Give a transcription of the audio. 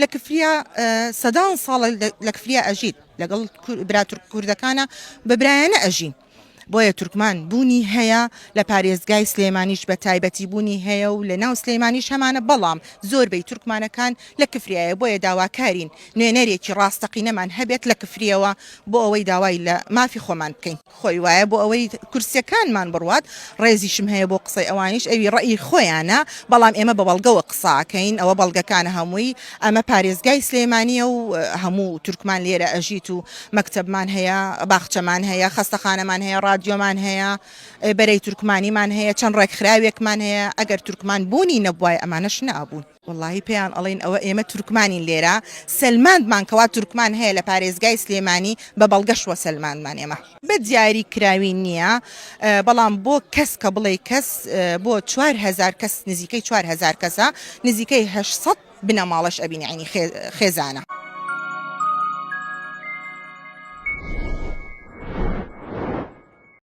لە کفریا سەدان ساڵە لە کفریا ئەژیت لەگەڵ برا کوردەکانە بە برایانە ئەژین. بۆیە تورکمان بوونی هەیە لە پارێزگای سلێمانیش بە تایبەتی بوونی هەیە و لە ناو سلێمانیش هەمانە، بەڵام زۆربەی تورکمانەکان لە کفریایە. بۆیە داواکارین نوێنەرێکی ڕاستەقینەمان هەبێت لە کفریەوە بۆ ئەوەی داوای لە مافی خۆمان بکەین. خۆی وایە بۆ ئەوەی کورسیەکانمان بڕوات، ڕێزیشم هەیە بۆ قسەی ئەوانیش ئەوی ڕەئی خۆیانە، بەڵام ئێمە بە بەڵگەوە قساکەین. ئەوە بەڵگەکانە هەمووی ئەمە پارێزگای سلێمانیە و هەموو تورکمان لێرە ئەژیت و مەکتەبمان هەیە، باخچەمان هەیە، خەستەخانەمان هەیە، رادیۆمان هەیە، بەرەی تورکمانیمان هەیە، چەند ڕێکخراوێکمان هەیە. ئەگەر تورکمان بوونی نەبووای ئەمانەش نەبوون. واللهی پێیان ئەڵێن ئەوە ئێمە تورکمانین لێرە، سلماندمان کەوا تورکمان هەیە لە پارێزگای سلێمانی بە بەڵگەشوە سلماندمان ئێمە بە دیاری کراوی نییە، بەڵام بۆ کەس کە بڵێ کەس بۆ 4000 کەس نزیکەی 4000 کەسە نزیکەی 800 بنەماڵەش ئەبینی عینی خێزانە.